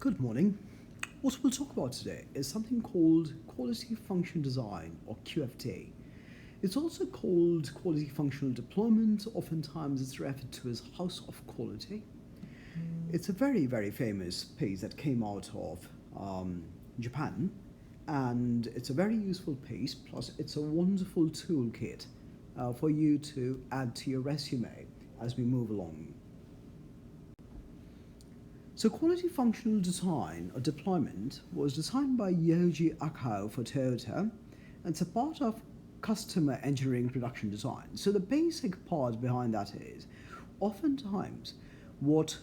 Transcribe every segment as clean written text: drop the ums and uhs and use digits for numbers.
Good morning. What we'll talk about today is something called Quality Function Design, or QFD. It's also called Quality Functional Deployment. Oftentimes it's referred to as House of Quality. It's a very, very famous piece that came out of Japan, and it's a very useful piece, plus it's a wonderful toolkit for you to add to your resume as we move along. So quality functional design or deployment was designed by Yoji Akao for Toyota, and it's a part of customer engineering production design. So the basic part behind that is oftentimes what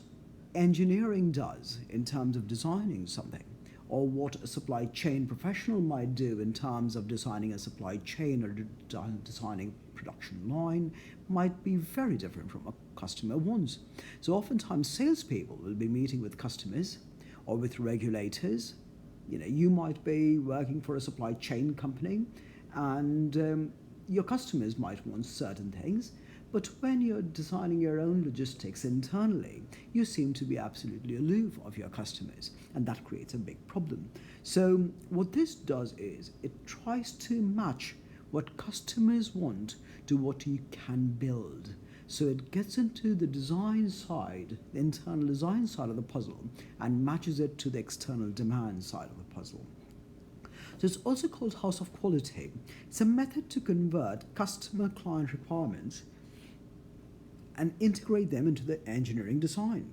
engineering does in terms of designing something, or what a supply chain professional might do in terms of designing a supply chain or designing production line, might be very different from a customer wants. So oftentimes salespeople will be meeting with customers or with regulators. You might be working for a supply chain company, and your customers might want certain things, but when you're designing your own logistics internally, you seem to be absolutely aloof of your customers, and that creates a big problem. So what this does is it tries to match what customers want to what you can build. So it gets into the design side, the internal design side of the puzzle, and matches it to the external demand side of the puzzle. So it's also called House of Quality. It's a method to convert customer client requirements and integrate them into the engineering design,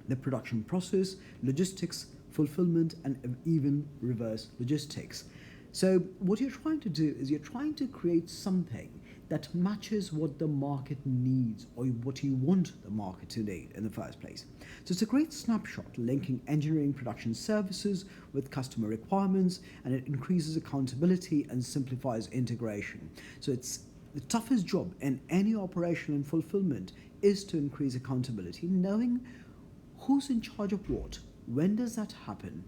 the production process, logistics, fulfillment, and even reverse logistics. So what you're trying to do is you're trying to create something that matches what the market needs, or what you want the market to need in the first place. So it's a great snapshot linking engineering production services with customer requirements, and it increases accountability and simplifies integration. So it's the toughest job in any operation and fulfillment is to increase accountability, knowing who's in charge of what, when does that happen,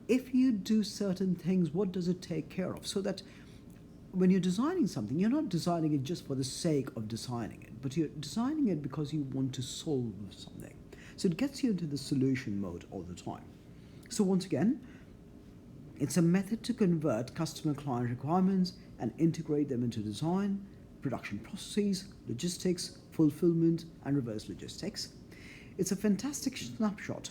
if you do certain things, what does it take care of, so that when you're designing something, you're not designing it just for the sake of designing it, but you're designing it because you want to solve something. So it gets you into the solution mode all the time. So once again, it's a method to convert customer client requirements and integrate them into design, production processes, logistics, fulfillment, and reverse logistics. It's a fantastic snapshot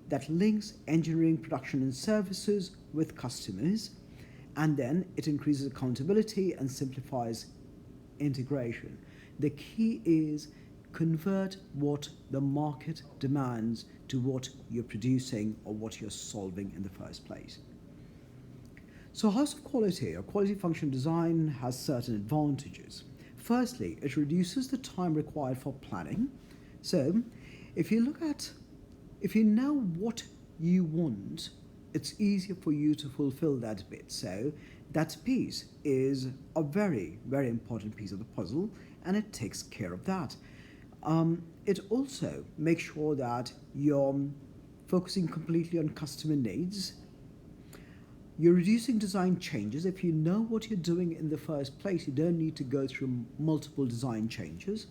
that links engineering, production, and services with customers, and then it increases accountability and simplifies integration. The key is convert what the market demands to what you're producing or what you're solving in the first place. So House of Quality or Quality Function Design has certain advantages. Firstly, it reduces the time required for planning. So if you know what you want, it's easier for you to fulfill that bit. So that piece is a very, very important piece of the puzzle, and it takes care of that. It also makes sure that you're focusing completely on customer needs. You're reducing design changes. If you know what you're doing in the first place, you don't need to go through multiple design changes.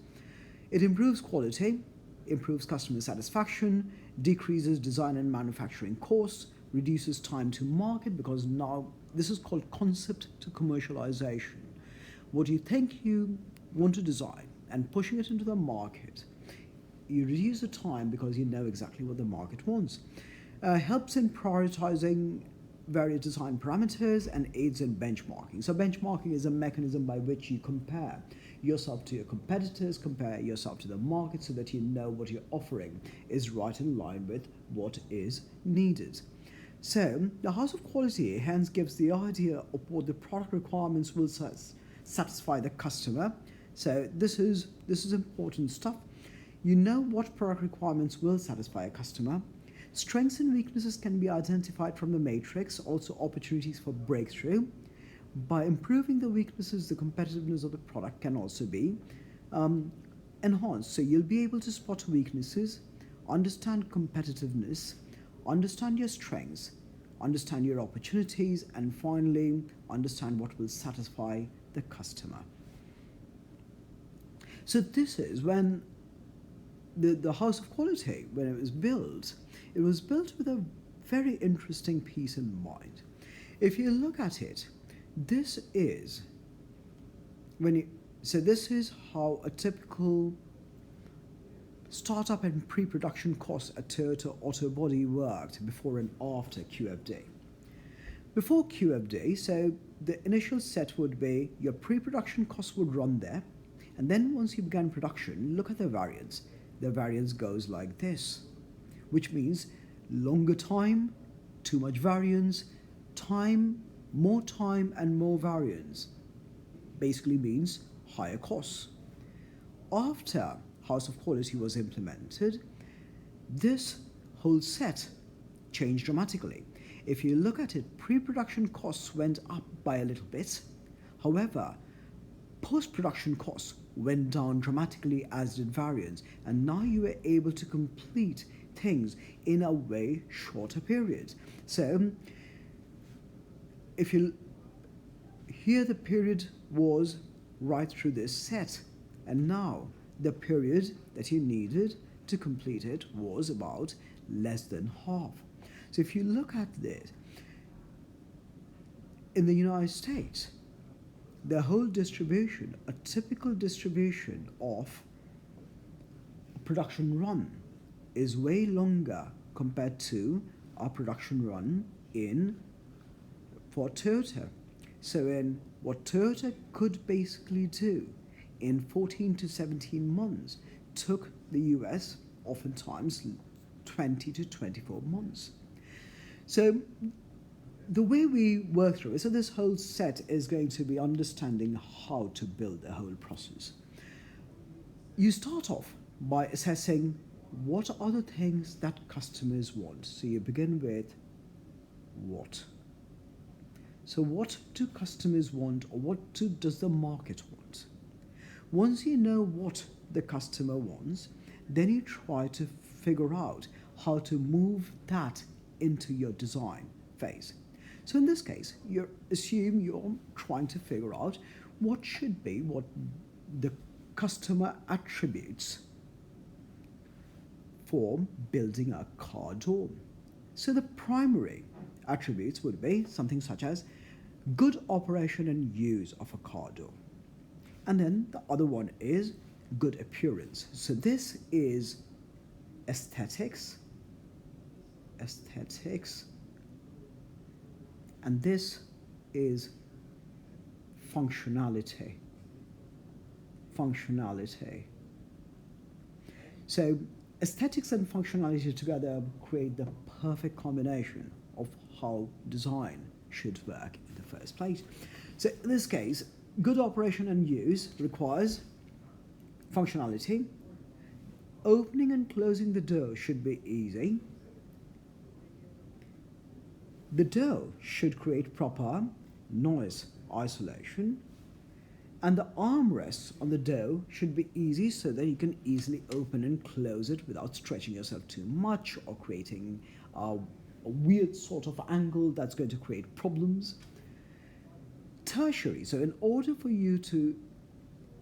It improves quality, improves customer satisfaction, decreases design and manufacturing costs, reduces time to market, because now this is called concept to commercialization. What you think you want to design and pushing it into the market, you reduce the time because you know exactly what the market wants. Helps in prioritizing various design parameters and aids in benchmarking. So benchmarking is a mechanism by which you compare yourself to your competitors, compare yourself to the market, so that you know what you're offering is right in line with what is needed. So the House of Quality hence gives the idea of what the product requirements will satisfy the customer. So this is important stuff. You know what product requirements will satisfy a customer. Strengths and weaknesses can be identified from the matrix, also opportunities for breakthrough. By improving the weaknesses, the competitiveness of the product can also be enhanced. So you'll be able to spot weaknesses, understand competitiveness, understand your strengths, understand your opportunities, and finally, understand what will satisfy the customer. So this is when the House of Quality, when it was built with a very interesting piece in mind. If you look at it, this is this is how a typical startup and pre-production costs at Toyota Auto Body worked before and after QFD. Before QFD, so the initial set would be your pre-production costs would run there, and then once you began production, look at the variance. The variance goes like this, which means longer time, too much variance, more time and more variance. Basically means higher costs. After House of Quality was implemented, this whole set changed dramatically. If you look at it, pre-production costs went up by a little bit. However, post-production costs went down dramatically, as did variance, and now you were able to complete things in a way shorter periods. So if you here, the period was right through this set, and now the period that you needed to complete it was about less than half. So if you look at this, in the United States, the whole distribution, a typical distribution of a production run is way longer compared to our production run for Toyota. So in what Toyota could basically do in 14 to 17 months took the US oftentimes 20 to 24 months. So the way we work through it, so this whole set is going to be understanding how to build the whole process. You start off by assessing what are the things that customers want. So you begin with what. So what do customers want, or what does the market want? Once you know what the customer wants, then you try to figure out how to move that into your design phase. So in this case, you assume you're trying to figure out what should be what the customer attributes for building a car door. So the primary attributes would be something such as good operation and use of a car door. And then the other one is good appearance. So this is aesthetics, and this is functionality. So aesthetics and functionality together create the perfect combination of how design should work in the first place. So in this case, good operation and use requires functionality. Opening and closing the door should be easy. The door should create proper noise isolation, and the armrests on the door should be easy so that you can easily open and close it without stretching yourself too much or creating a weird sort of angle that's going to create problems. Tertiary, so in order for you to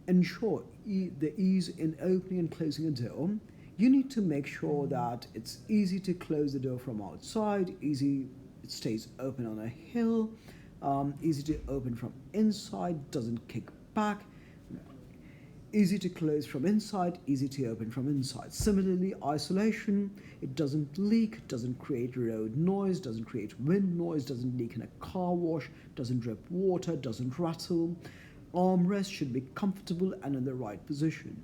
ensure the ease in opening and closing a door, you need to make sure that it's easy to close the door from outside, it stays open on a hill, easy to open from inside, doesn't kick back, easy to close from inside, easy to open from inside. Similarly, isolation, it doesn't leak, doesn't create road noise, doesn't create wind noise, doesn't leak in a car wash, doesn't drip water, doesn't rattle. Armrest should be comfortable and in the right position.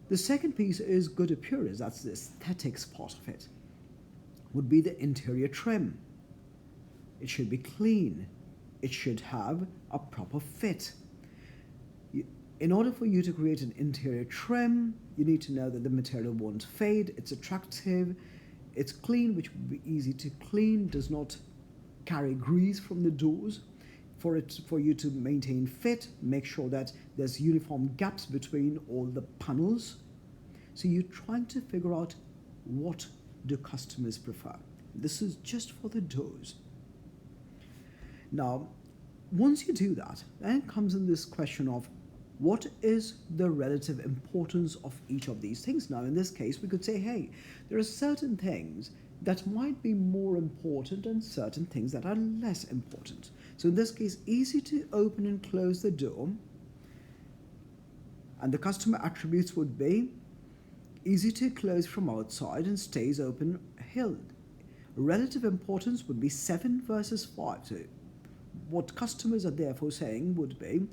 The second piece is good appearance, that's the aesthetics part of it. Would be the interior trim. It should be clean. It should have a proper fit. In order for you to create an interior trim, you need to know that the material won't fade, it's attractive, it's clean, which would be easy to clean, does not carry grease from the doors. For you to maintain fit, make sure that there's uniform gaps between all the panels. So you're trying to figure out what do customers prefer. This is just for the doors. Now, once you do that, then it comes in this question of What is the relative importance of each of these things? Now, in this case, we could say, hey, there are certain things that might be more important and certain things that are less important. So in this case, easy to open and close the door, and the customer attributes would be easy to close from outside and stays open hill. Relative importance would be 7 versus 5. So what customers are therefore saying would be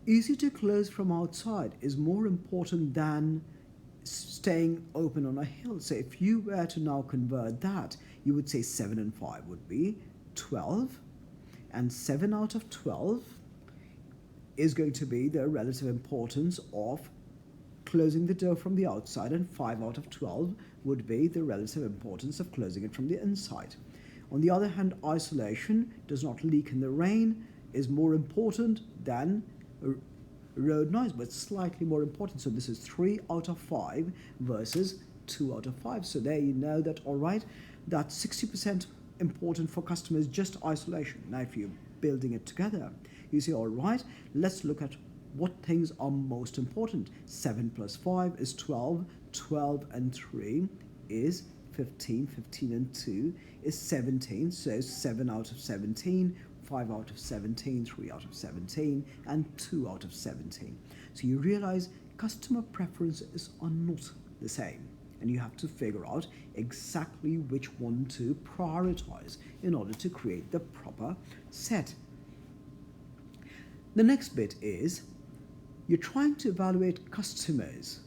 easy to close from outside is more important than staying open on a hill. So if you were to now convert that, you would say 7 and 5 would be 12, and 7 out of 12 is going to be the relative importance of closing the door from the outside, and 5 out of 12 would be the relative importance of closing it from the inside. On the other hand, isolation, does not leak in the rain, is more important than road noise, but slightly more important. So this is 3 out of 5 versus 2 out of 5. So there you know that, all right, that's 60% important for customers, just isolation. Now, if you're building it together, you say, all right, let's look at what things are most important. 7 plus 5 is 12, 12 and 3 is 15, 15 and 2 is 17, so 7 out of 17, 5 out of 17, 3 out of 17, and 2 out of 17. So you realize customer preferences are not the same, and you have to figure out exactly which one to prioritize in order to create the proper set. The next bit is you're trying to evaluate customers'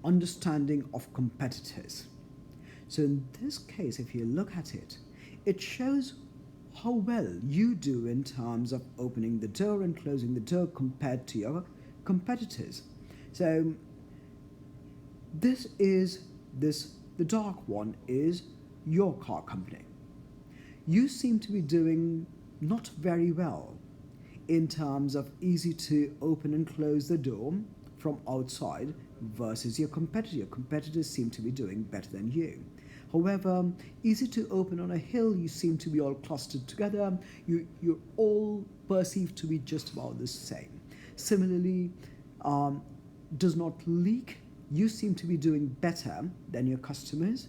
understanding of competitors. So in this case, if you look at it, it shows how well you do in terms of opening the door and closing the door compared to your competitors. So the dark one is your car company. You seem to be doing not very well in terms of easy to open and close the door from outside versus your competitor. Your competitors seem to be doing better than you. However, easy to open on a hill, you seem to be all clustered together. You're all perceived to be just about the same. Similarly, does not leak, you seem to be doing better than your customers.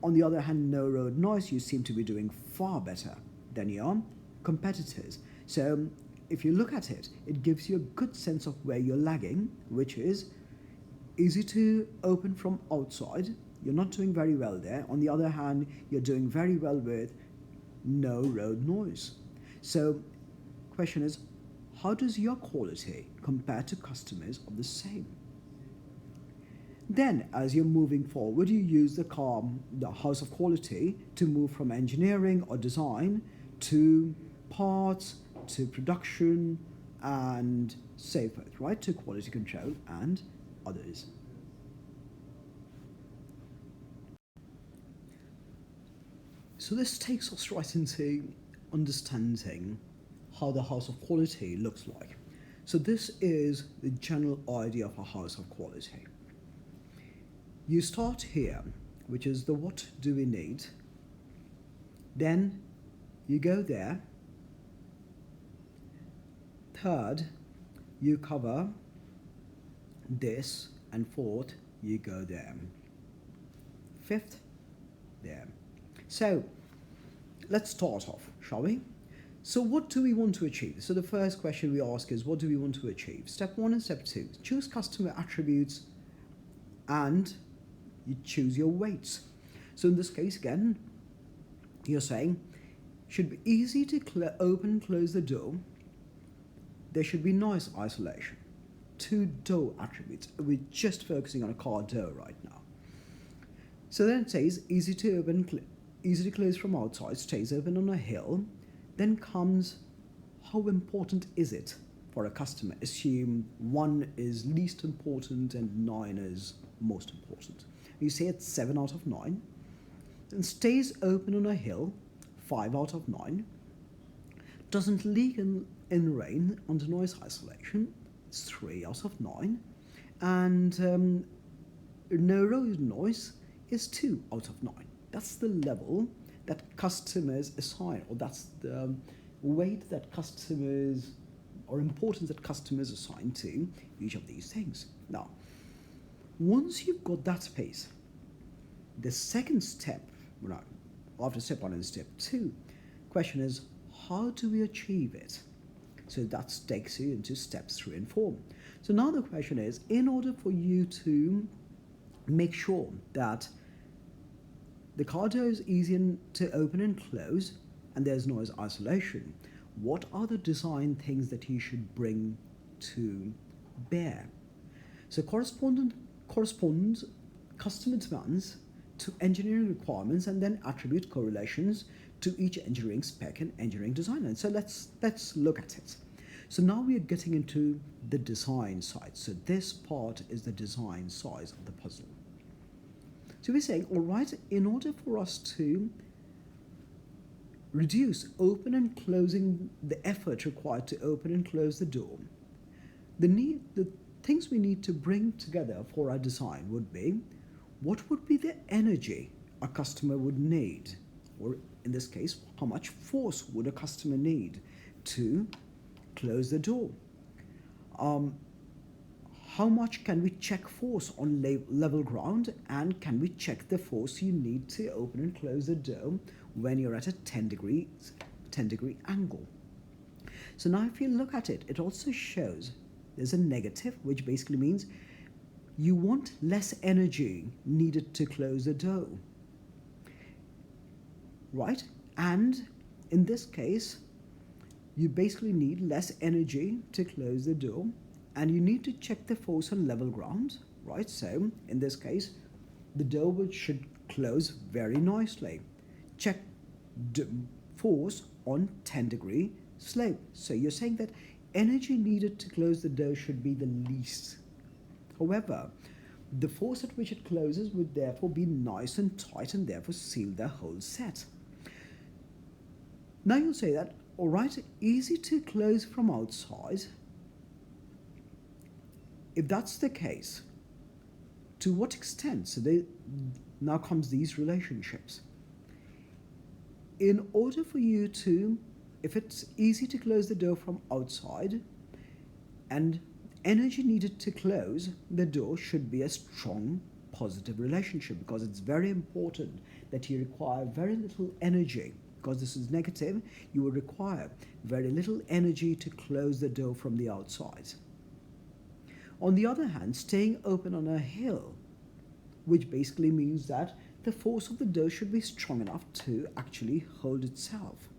On the other hand, no road noise, you seem to be doing far better than your competitors. So if you look at it, it gives you a good sense of where you're lagging, which is easy to open from outside. You're not doing very well there. On the other hand, you're doing very well with no road noise. So question is, how does your quality compare to customers of the same? Then, as you're moving forward, you use the house of quality to move from engineering or design to parts, to production, and so forth, right, to quality control and others. So this takes us right into understanding how the house of quality looks like. So this is the general idea of a house of quality. You start here, which is the what do we need. Then you go there. Third, you cover this, and fourth, you go there. Fifth, there. So let's start off, shall we? So what do we want to achieve? So the first question we ask is, what do we want to achieve? Step 1 and step 2, choose customer attributes and you choose your weights. So in this case, again, you're saying, should be easy to open and close the door. There should be noise isolation. 2 door attributes. We're just focusing on a car door right now. So then it says, easy to open, easy to close from outside, stays open on a hill. Then comes, how important is it for a customer? Assume 1 is least important and 9 is most important. You say it's 7 out of 9. Then stays open on a hill, 5 out of 9. Doesn't leak in rain under noise isolation, it's 3 out of 9. And no road noise is 2 out of 9. That's the level that customers assign, or that's the weight that customers, or importance that customers assign to each of these things. Now, once you've got that space, the second step, after step 1 and step 2, question is, how do we achieve it? So that takes you into steps 3 and 4. So now the question is, in order for you to make sure that the car door is easy to open and close and there's noise isolation, what are the design things that you should bring to bear? So corresponds customer demands to engineering requirements and then attribute correlations to each engineering spec and engineering design. And so let's look at it. So now we are getting into the design side. So this part is the design side of the puzzle. So we're saying, all right, in order for us to reduce open and closing, the effort required to open and close the door, the things we need to bring together for our design would be, what would be the energy a customer would need, or in this case, how much force would a customer need to close the door? How much can we check force on level ground, and can we check the force you need to open and close the door when you're at a 10 degree angle? So now if you look at it, it also shows there's a negative, which basically means you want less energy needed to close the door, right? And in this case, you basically need less energy to close the door, and you need to check the force on level ground, right? So in this case, the door should close very nicely. Check force on 10-degree slope. So you're saying that energy needed to close the door should be the least. However, the force at which it closes would therefore be nice and tight and therefore seal the whole set. Now you'll say that, all right, easy to close from outside. If that's the case, to what extent? So now comes these relationships. In order for you to, if it's easy to close the door from outside and energy needed to close the door should be a strong positive relationship, because it's very important that you require very little energy. Because this is negative, you will require very little energy to close the door from the outside. On the other hand, staying open on a hill, which basically means that the force of the door should be strong enough to actually hold itself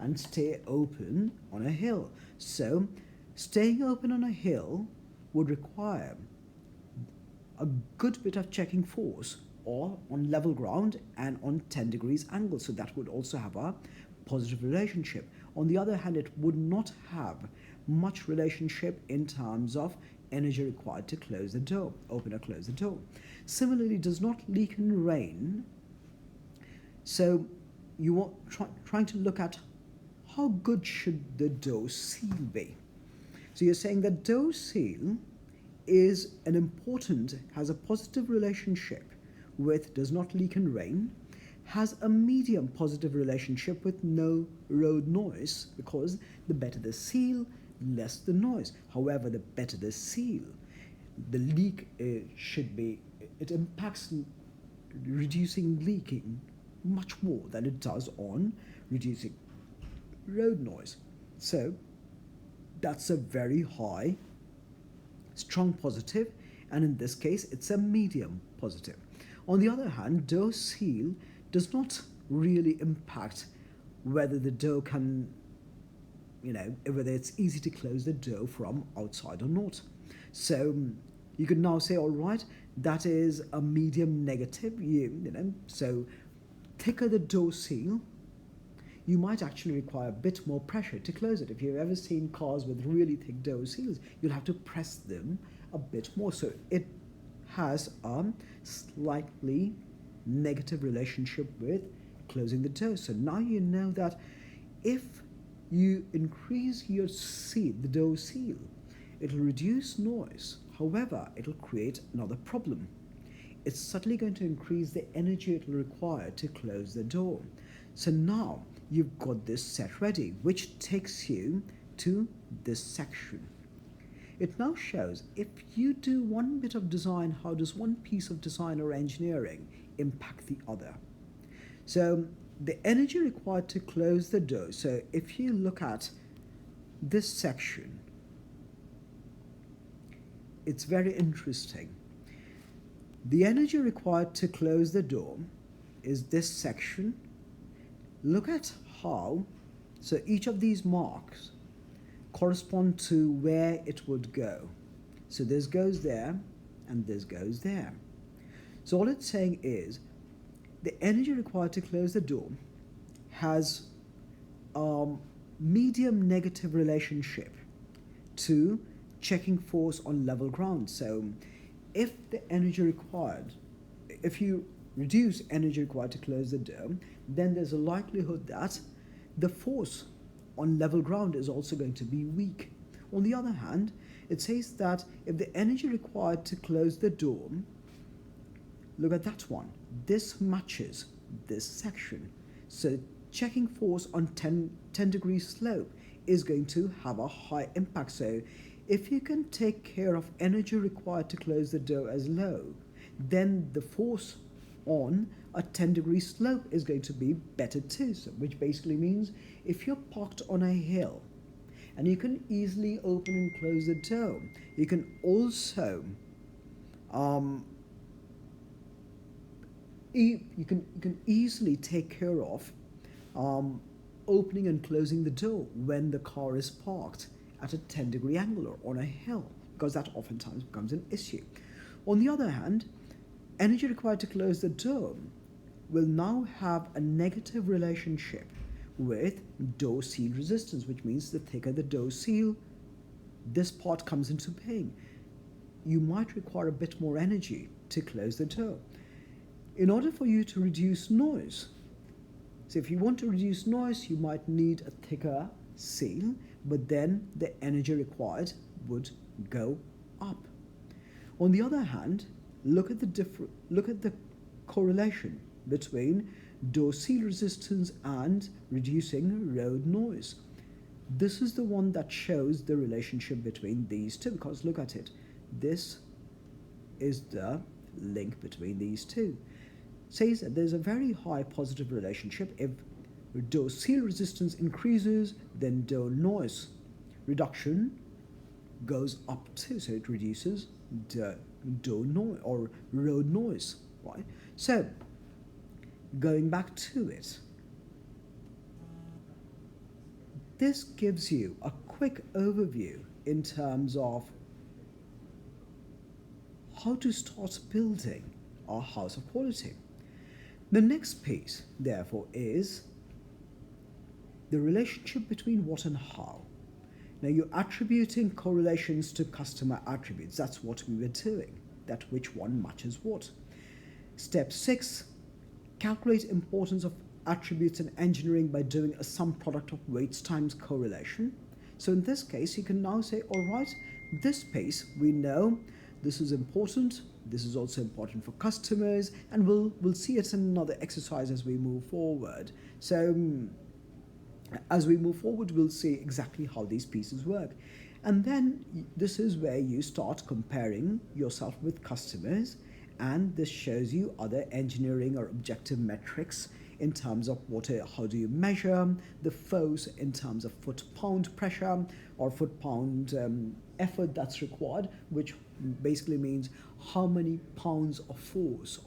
and stay open on a hill. So staying open on a hill would require a good bit of checking force, or on level ground and on 10 degrees angle. So that would also have a positive relationship. On the other hand, it would not have much relationship in terms of energy required to close the door, open or close the door. Similarly, does not leak in rain. So you are trying to look at how good should the door seal be. So you're saying that door seal is an important, has a positive relationship with does not leak in rain, has a medium positive relationship with no road noise, because the better the seal, less the noise. However, the better the seal, the leak should be, it impacts reducing leaking much more than it does on reducing road noise. So that's a very high, strong positive, and in this case, it's a medium positive. On the other hand, door seal does not really impact whether the door can, whether it's easy to close the door from outside or not. So you could now say, all right, that is a medium negative, so thicker the door seal, you might actually require a bit more pressure to close it. If you've ever seen cars with really thick door seals, you'll have to press them a bit more. So it has a slightly negative relationship with closing the door. So now you know that if you increase your seal, the door seal, it'll reduce noise. However, it'll create another problem. It's certainly going to increase the energy it'll require to close the door. So now you've got this set ready, which takes you to this section. It now shows if you do one bit of design, how does one piece of design or engineering impact the other? So the energy required to close the door. So if you look at this section, it's very interesting. The energy required to close the door is this section. Look at how, so each of these marks correspond to where it would go. So this goes there and this goes there. So all it's saying is the energy required to close the door has a medium negative relationship to checking force on level ground. So if the energy required, if you reduce energy required to close the door, then there's a likelihood that the force on level ground is also going to be weak. On the other hand, it says that if the energy required to close the door, look at that one, this matches this section. So checking force on 10 degree slope is going to have a high impact. So if you can take care of energy required to close the door as low, then the force on a 10-degree slope is going to be better too. So, which basically means if you're parked on a hill and you can easily open and close the door, you can also you can easily take care of opening and closing the door when the car is parked at a 10-degree angle or on a hill, because that oftentimes becomes an issue. On the other hand, energy required to close the door will now have a negative relationship with door seal resistance, which means the thicker the door seal, this part comes into being. You might require a bit more energy to close the door. In order for you to reduce noise, so if you want to reduce noise, you might need a thicker seal, but then the energy required would go up. On the other hand, look at the correlation between door seal resistance and reducing road noise. This is the one that shows the relationship between these two, because look at it. This is the link between these two. Says that there's a very high positive relationship. If door seal resistance increases, then door noise reduction goes up too. So it reduces the door noise or road noise, right? So going back to it, this gives you a quick overview in terms of how to start building our house of quality. The next piece, therefore, is the relationship between what and how. Now you're attributing correlations to customer attributes. That's what we were doing, that which one matches what. Step 6, calculate importance of attributes in engineering by doing a sum product of weights times correlation. So in this case, you can now say, all right, this piece, we know this is important, this is also important for customers, and we'll see it in another exercise as we move forward. So as we move forward, we'll see exactly how these pieces work. And then this is where you start comparing yourself with customers, and this shows you other engineering or objective metrics in terms of how do you measure the force in terms of foot-pound pressure or foot-pound effort that's required, which basically means how many pounds of force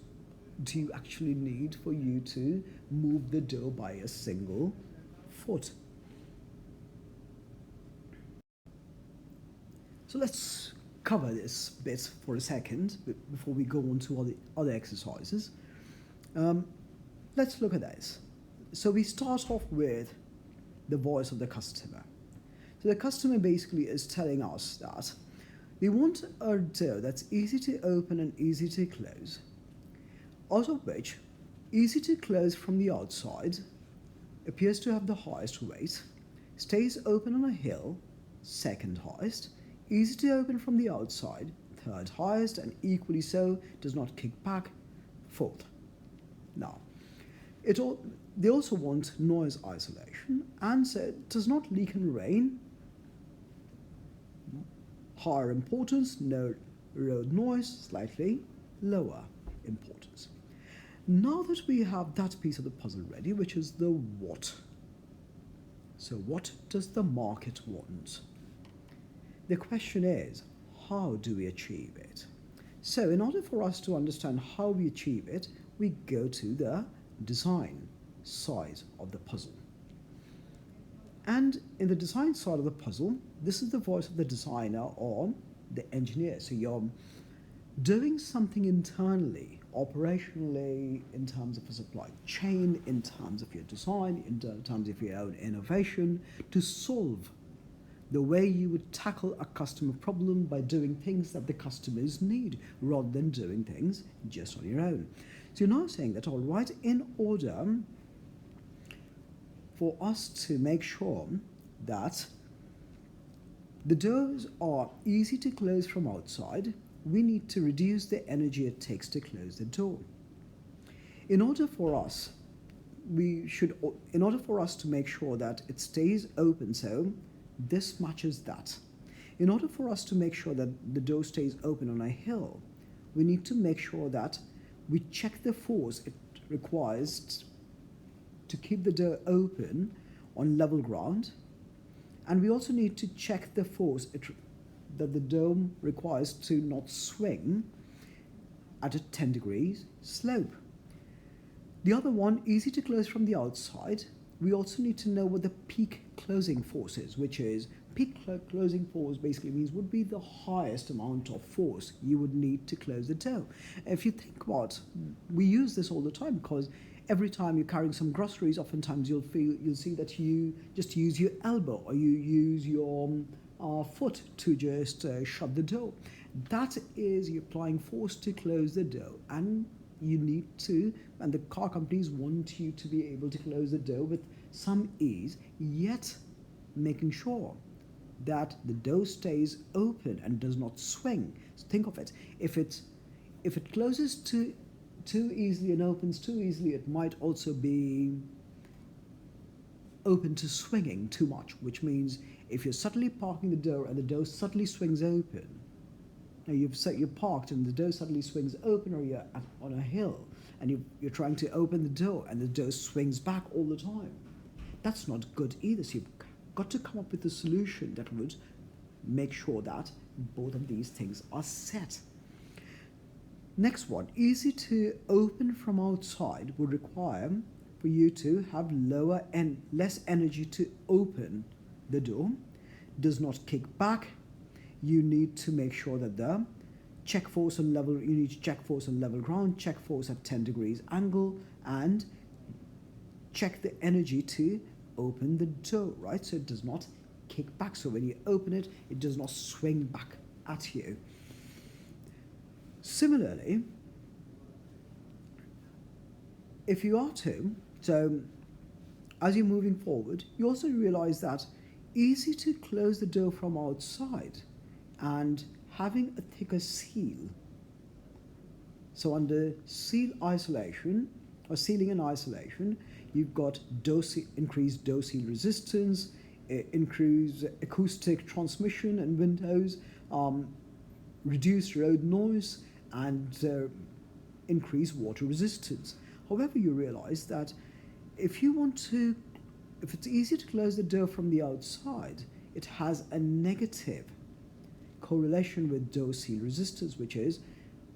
do you actually need for you to move the door by a single foot. So let's cover this bit for a second before we go on to all the other exercises. Let's look at this. So we start off with the voice of the customer. So the customer basically is telling us that they want a door that's easy to open and easy to close, out of which easy to close from the outside appears to have the highest weight, stays open on a hill, second highest, easy to open from the outside, third highest, and equally so, does not kick back, fourth. Now, they also want noise isolation, and so it does not leak in rain, higher importance, no road noise, slightly lower importance. Now that we have that piece of the puzzle ready, which is the what. So what does the market want? The question is, how do we achieve it? So in order for us to understand how we achieve it, we go to the design side of the puzzle. And in the design side of the puzzle, this is the voice of the designer or the engineer. So you're doing something internally, operationally, in terms of a supply chain, in terms of your design, in terms of your own innovation, to solve the way you would tackle a customer problem by doing things that the customers need, rather than doing things just on your own. So you're now saying that, all right, in order for us to make sure that the doors are easy to close from outside, we need to reduce the energy it takes to close the door. In order for us to make sure that it stays open, so this matches that. In order for us to make sure that the door stays open on a hill, we need to make sure that we check the force it requires to keep the door open on level ground, and we also need to check the force that the dome requires to not swing at a 10 degrees slope. The other one, easy to close from the outside, we also need to know what the peak closing force is, which is peak closing force basically means would be the highest amount of force you would need to close the door. If you think about, we use this all the time because every time you're carrying some groceries, oftentimes you'll see that you just use your elbow or you use your foot to just shut the door. That is, you're applying force to close the door, and you need to, and the car companies want you to be able to close the door with some ease, yet making sure that the door stays open and does not swing. So think of it, if it closes too easily and opens too easily, it might also be open to swinging too much, which means if you're suddenly parking the door and the door suddenly swings open, now you're parked and the door suddenly swings open, or you're on a hill and you're trying to open the door and the door swings back all the time. That's not good either. So you've got to come up with a solution that would make sure that both of these things are set. Next one, easy to open from outside would require for you to have lower and less energy to open the door, does not kick back. You need to make sure that the check force on level, you need to check force on level ground, check force at 10 degrees angle, and check the energy to open the door, right? So it does not kick back. So when you open it, it does not swing back at you. Similarly, if you are to, so as you're moving forward, you also realize that easy to close the door from outside and having a thicker seal. So under seal isolation or sealing and isolation, you've got increased door seal resistance, increased acoustic transmission in windows, reduced road noise, and increased water resistance. However, you realize that if it's easy to close the door from the outside, it has a negative correlation with door seal resistance, which is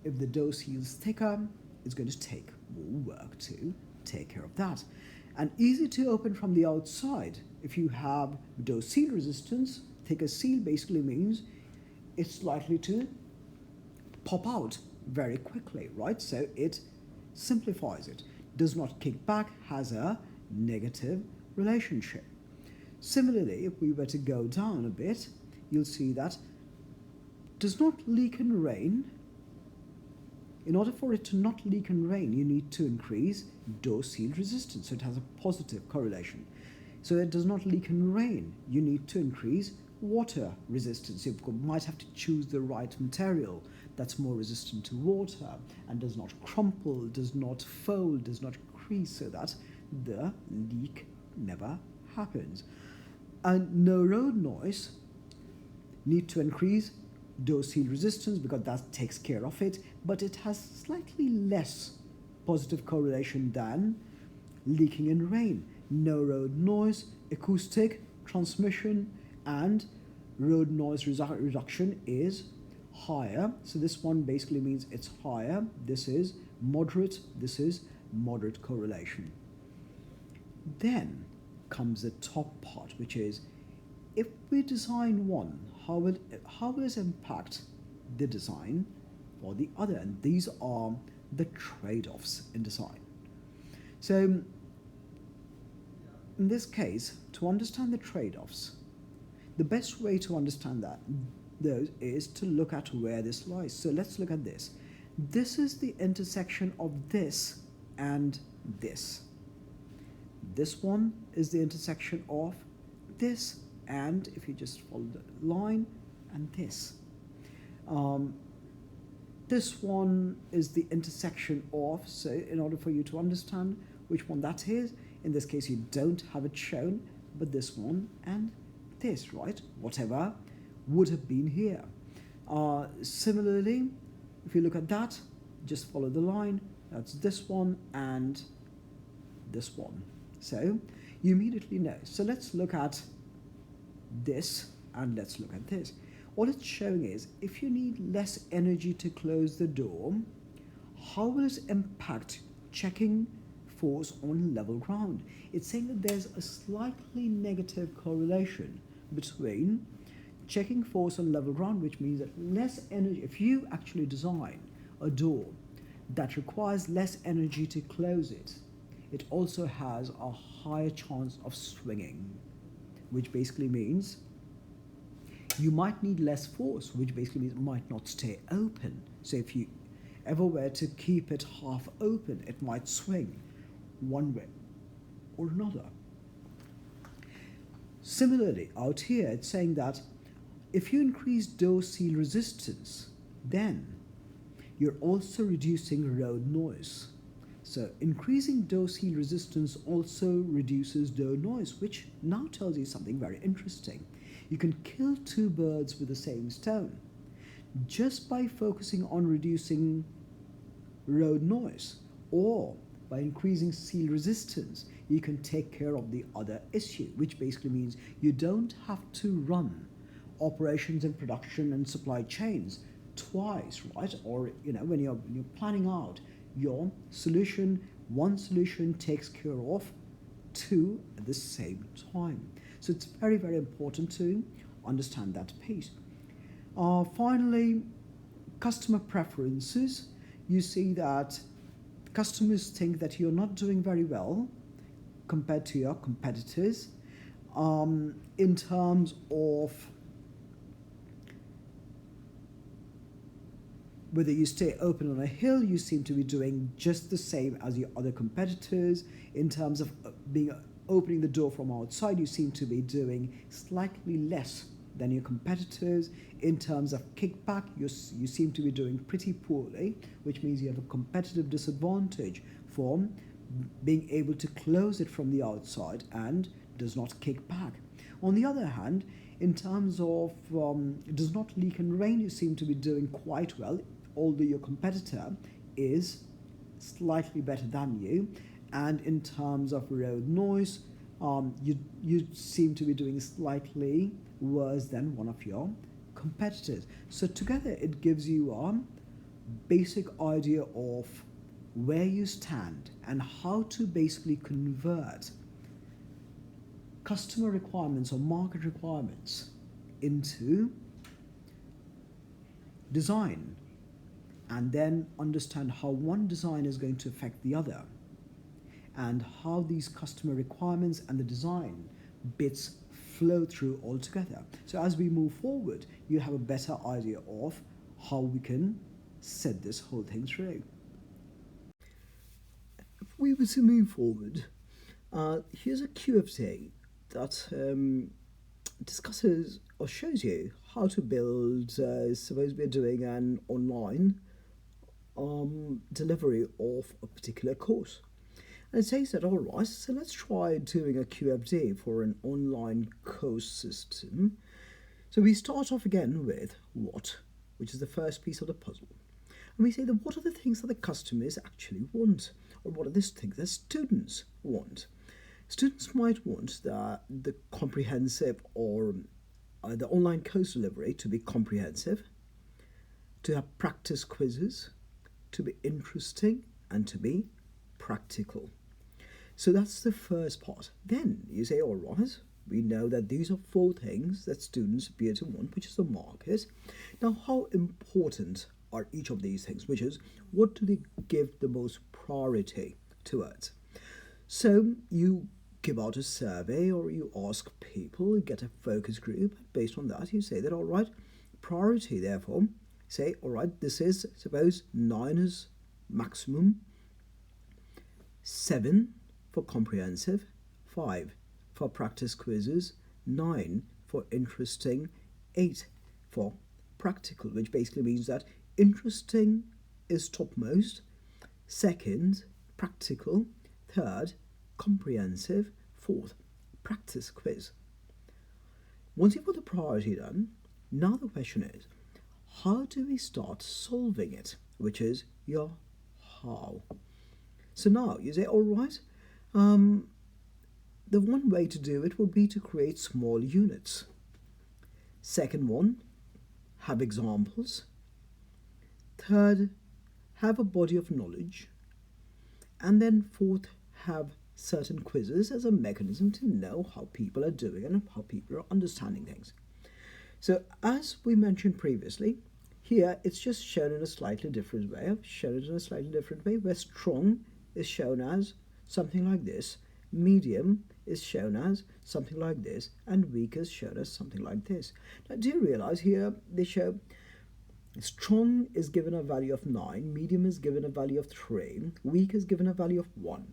if the door seal is thicker, it's going to take more work to take care of that. And easy to open from the outside, if you have door seal resistance, thicker seal basically means it's likely to pop out very quickly, right? So it simplifies it. Does not kick back, has a negative relationship. Similarly, if we were to go down a bit, you'll see that does not leak in rain. In order for it to not leak in rain, you need to increase door seal resistance. So it has a positive correlation. So it does not leak in rain. You need to increase water resistance. You might have to choose the right material that's more resistant to water and does not crumple, does not fold, does not crease, so that the leak never happens. And no road noise, need to increase door seal resistance because that takes care of it, but it has slightly less positive correlation than leaking in rain. No road noise, acoustic, transmission, and road noise reduction is higher. So this one basically means it's higher. This is moderate. This is moderate correlation. Then comes the top part, which is if we design one, how will it impact the design for the other? And these are the trade-offs in design. So in this case, to understand the trade-offs, the best way to understand those is to look at where this lies. So let's look at this. This is the intersection of this and this. This one is the intersection of this and, if you just follow the line, and this. This one is the intersection of, so in order for you to understand which one that is, in this case you don't have it shown, but this one and this, right? Whatever would have been here. Similarly, if you look at that, just follow the line, that's this one and this one. So you immediately know. So let's look at this and let's look at this. What it's showing is if you need less energy to close the door, how will it impact checking force on level ground? It's saying that there's a slightly negative correlation between checking force on level ground, which means that less energy, if you actually design a door that requires less energy to close it, it also has a higher chance of swinging, which basically means you might need less force, which basically means it might not stay open. So if you ever were to keep it half open, it might swing one way or another. Similarly, out here, it's saying that if you increase door seal resistance, then you're also reducing road noise. So increasing door seal resistance also reduces door noise, which now tells you something very interesting. You can kill two birds with the same stone. Just by focusing on reducing road noise or by increasing seal resistance, you can take care of the other issue, which basically means you don't have to run operations and production and supply chains twice, right? Or when you're planning out your solution, one solution takes care of two at the same time. So it's very, very important to understand that piece. Finally, customer preferences. You see that customers think that you're not doing very well compared to your competitors in terms of whether you stay open on a hill, you seem to be doing just the same as your other competitors. In terms of opening the door from outside, you seem to be doing slightly less than your competitors. In terms of kickback, you seem to be doing pretty poorly, which means you have a competitive disadvantage for being able to close it from the outside and does not kick back. On the other hand, in terms of does not leak in rain, you seem to be doing quite well, although your competitor is slightly better than you. And in terms of road noise, you seem to be doing slightly worse than one of your competitors. So together it gives you a basic idea of where you stand and how to basically convert customer requirements or market requirements into design, and then understand how one design is going to affect the other and how these customer requirements and the design bits flow through all together. So as we move forward, you have a better idea of how we can set this whole thing through. If we were to move forward, here's a QFD that discusses or shows you how to build, suppose we're doing an online delivery of a particular course. And it says that, all right, so let's try doing a QFD for an online course system. So we start off again with what which is the first piece of the puzzle. And we say that what are the things that the customers actually want, or what are the things that students want? Students might want the comprehensive or the online course delivery to be comprehensive, to have practice quizzes, to be interesting, and to be practical. So that's the first part. Then you say, all right, we know that these are 4 things that students appear to want, which is the market. Now, how important are each of these things, which is what do they give the most priority towards? So you give out a survey or you ask people, you get a focus group. Based on that, you say that, all right, priority, therefore, say, all right, this is, suppose 9 is maximum, 7 for comprehensive, 5 for practice quizzes, 9 for interesting, 8 for practical, which basically means that interesting is topmost, second, practical, third, comprehensive, fourth, practice quiz. Once you've got the priority done, now the question is, how do we start solving it? Which is your how. So now you say, all right, the one way to do it would be to create small units. Second one, have examples. Third, have a body of knowledge. And then fourth, have certain quizzes as a mechanism to know how people are doing and how people are understanding things. So as we mentioned previously, here it's just shown in a slightly different way. I've shown it in a slightly different way, where strong is shown as something like this, medium is shown as something like this, and weak is shown as something like this. Now, do you realize here they show strong is given a value of 9, medium is given a value of 3, weak is given a value of 1.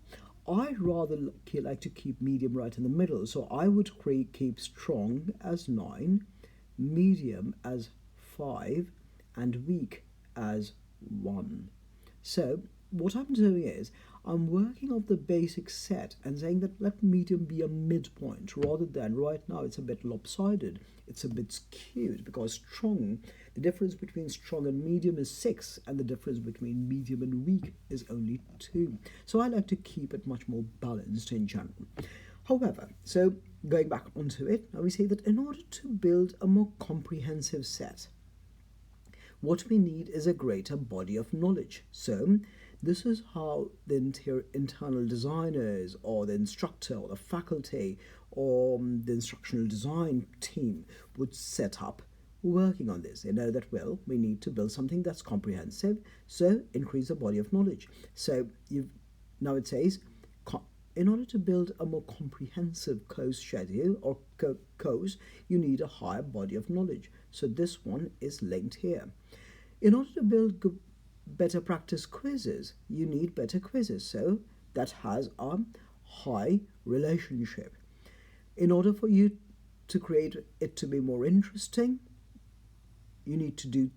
I'd rather like to keep medium right in the middle, so I would keep strong as 9, medium as 5, and weak as 1. So what I'm doing is I'm working off the basic set and saying that let medium be a midpoint, rather than right now it's a bit lopsided, it's a bit skewed, because strong, the difference between strong and medium is 6, and the difference between medium and weak is only 2. So I like to keep it much more balanced in general. However, so going back onto it, now we say that in order to build a more comprehensive set, what we need is a greater body of knowledge. So this is how the internal designers or the instructor or the faculty or the instructional design team would set up working on this. They know that, well, we need to build something that's comprehensive, so increase the body of knowledge. So now it says, in order to build a more comprehensive course schedule or course, you need a higher body of knowledge. So this one is linked here. In order to build better practice quizzes, you need better quizzes. So that has a high relationship. In order for you to create it to be more interesting, you need to do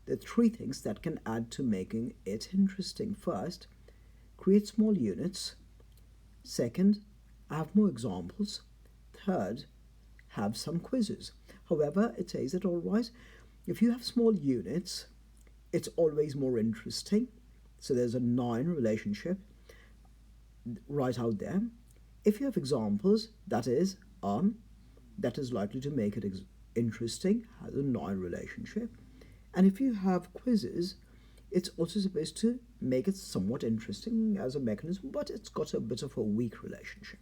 the 3 things that can add to making it interesting. First, create small units. Second, have more examples. Third, have some quizzes. However, it says that, all right, if you have small units, it's always more interesting. So there's a 9 relationship right out there. If you have examples, that is likely to make it interesting, has a 9 relationship. And if you have quizzes, it's also supposed to make it somewhat interesting as a mechanism, but it's got a bit of a weak relationship.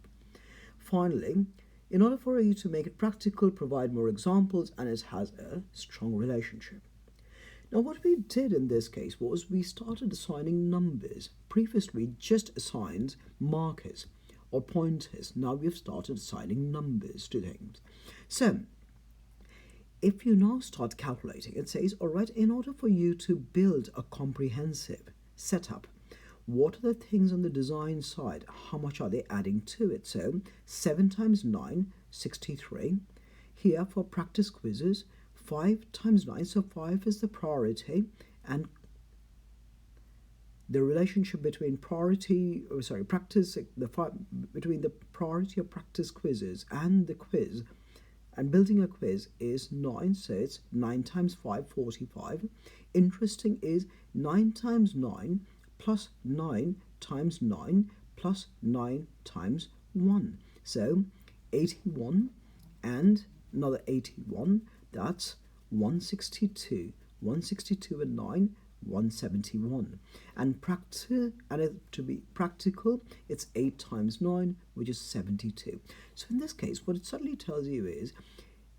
Finally, in order for you to make it practical, provide more examples, and it has a strong relationship. Now, what we did in this case was we started assigning numbers. Previously, we just assigned markers or pointers. Now we've started assigning numbers to things. So if you now start calculating, it says, all right, in order for you to build a comprehensive setup, what are the things on the design side? How much are they adding to it? So 7 times 9, 63. Here for practice quizzes, 5 times 9, so 5 is the priority, and the relationship between between the priority of practice quizzes and the quiz And building a quiz is 9, so it's 9 times 5, 45. Interesting is 9 times 9 plus 9 times 9 plus 9 times 1. So 81 and another 81, that's 162. 162 and 9, 171. And to be practical, it's 8 times 9, which is 72. So in this case, what it suddenly tells you is,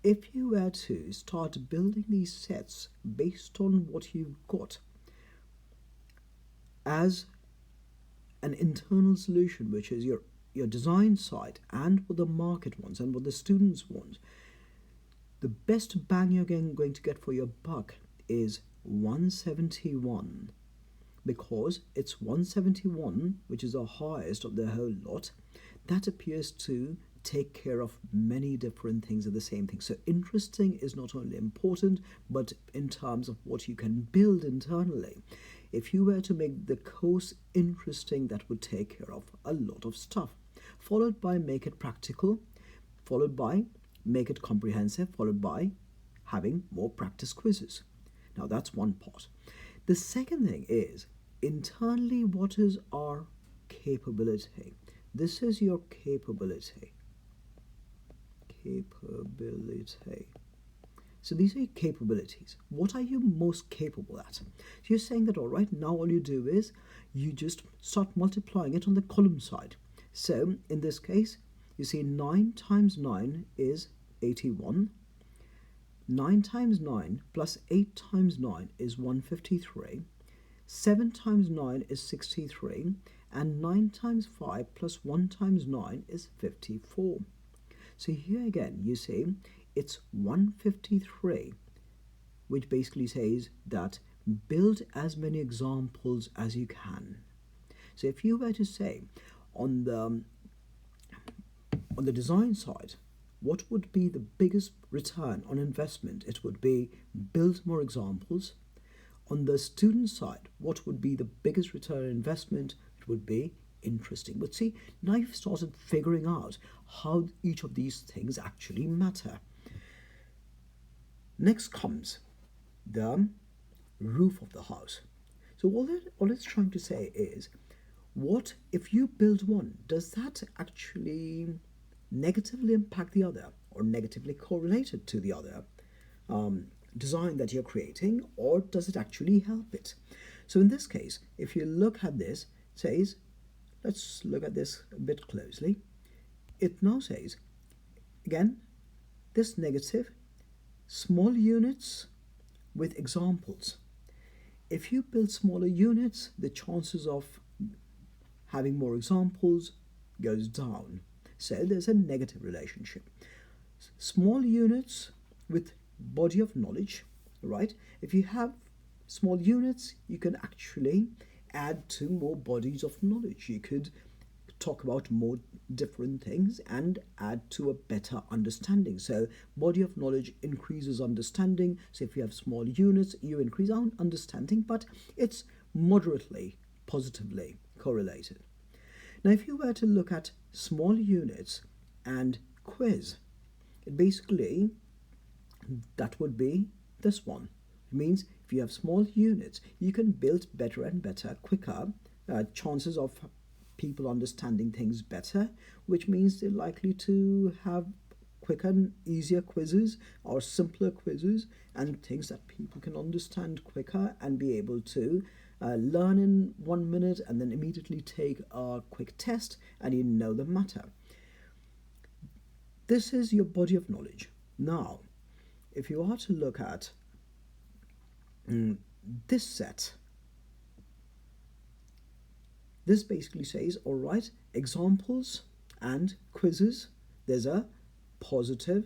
if you were to start building these sets based on what you've got as an internal solution, which is your design side and what the market wants and what the students want, the best bang you're going to get for your buck is 171, because it's 171, which is the highest of the whole lot. That appears to take care of many different things at the same thing. So interesting is not only important, but in terms of what you can build internally. If you were to make the course interesting, that would take care of a lot of stuff. Followed by make it practical, followed by make it comprehensive, followed by having more practice quizzes. Now that's one part. The second thing is, internally, what is our capability? This is your capability. So these are your capabilities. What are you most capable at? So you're saying that, all right, now all you do is you just start multiplying it on the column side. So in this case, you see 9 times 9 is 81. 9 times 9 plus 8 times 9 is 153. 7 times 9 is 63. And 9 times 5 plus 1 times 9 is 54. So here again, you see it's 153, which basically says that build as many examples as you can. So if you were to say on the design side, what would be the biggest return on investment? It would be build more examples. On the student side, what would be the biggest return on investment? It would be interesting. But see, now you've started figuring out how each of these things actually matter. Next comes the roof of the house. So all it's trying to say is, what if you build one, does that actually negatively impact the other or negatively correlated to the other design that you're creating, or does it actually help it? So in this case, if you look at this, it says, let's look at this a bit closely. It now says, again, this negative, small units with examples. If you build smaller units, the chances of having more examples goes down. So there's a negative relationship. Small units with body of knowledge, right? If you have small units, you can actually add to more bodies of knowledge. You could talk about more different things and add to a better understanding. So body of knowledge increases understanding. So if you have small units, you increase understanding, but it's moderately positively correlated. Now, if you were to look at small units and quiz, it basically, that would be this one. It means if you have small units, you can build better and better, quicker, chances of people understanding things better, which means they're likely to have quicker and easier quizzes or simpler quizzes and things that people can understand quicker and be able to learn in 1 minute and then immediately take a quick test and you know the matter. This is your body of knowledge. Now, if you are to look at this set, this basically says, all right, examples and quizzes, there's a positive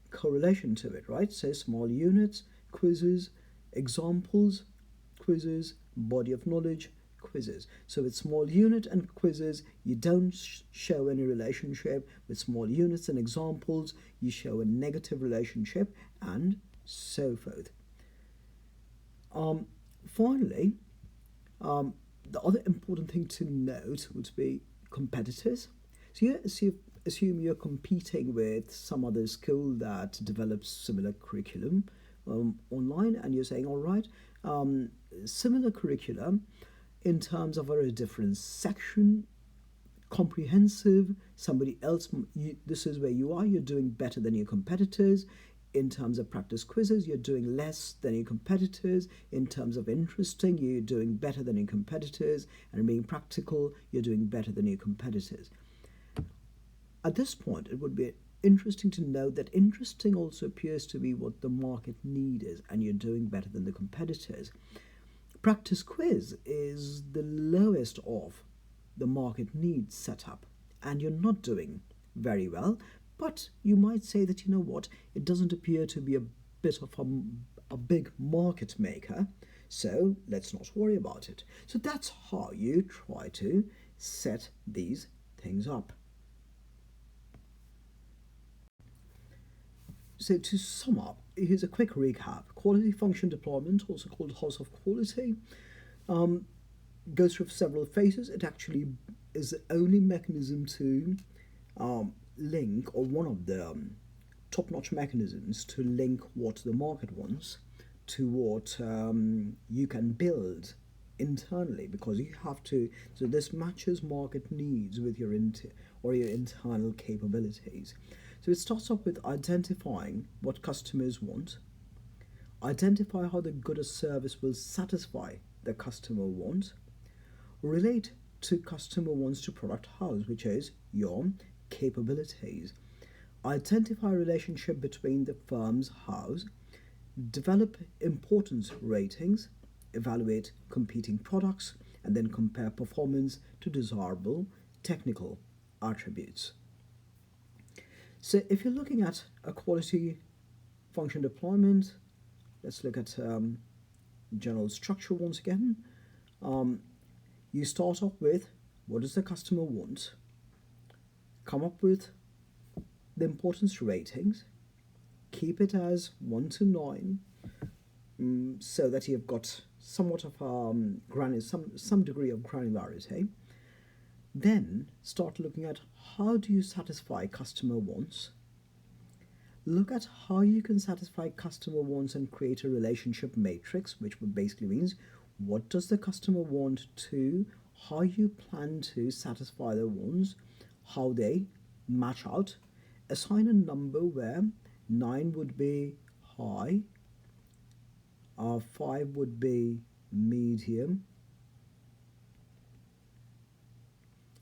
correlation to it, right? So small units, quizzes, examples, quizzes, body of knowledge, quizzes. So with small unit and quizzes, you don't show any relationship. With small units and examples, you show a negative relationship, and so forth. Finally, the other important thing to note would be competitors. So you see assume you're competing with some other school that develops similar curriculum online, and you're saying, all right, similar curriculum in terms of a different section, comprehensive, somebody else, this is where you are, you're doing better than your competitors. In terms of practice quizzes, you're doing less than your competitors. In terms of interesting, you're doing better than your competitors. And being practical, you're doing better than your competitors. At this point, it would be interesting to note that interesting also appears to be what the market need is, and you're doing better than the competitors. Practice quiz is the lowest of the market needs setup, and you're not doing very well. But you might say that, you know what, it doesn't appear to be a bit of a big market maker, so let's not worry about it. So that's how you try to set these things up. So to sum up, here's a quick recap. Quality function deployment, also called House of Quality, goes through several phases. It actually is the only mechanism to link, or one of the top-notch mechanisms to link what the market wants to what you can build internally, because you have to, so this matches market needs with your internal capabilities. So it starts off with identifying what customers want, identify how the good or service will satisfy the customer want, relate to customer wants to product house, which is your capabilities, identify relationship between the firm's house, develop importance ratings, evaluate competing products, and then compare performance to desirable technical attributes. So if you're looking at a quality function deployment, let's look at general structure once again. You start off with what does the customer want, come up with the importance ratings, keep it as 1 to 9, so that you've got somewhat of some degree of granularity. Then start looking at how do you satisfy customer wants. Look at how you can satisfy customer wants and create a relationship matrix, which basically means what does the customer want to, how you plan to satisfy their wants, how they match out. Assign a number where 9 would be high, 5 would be medium,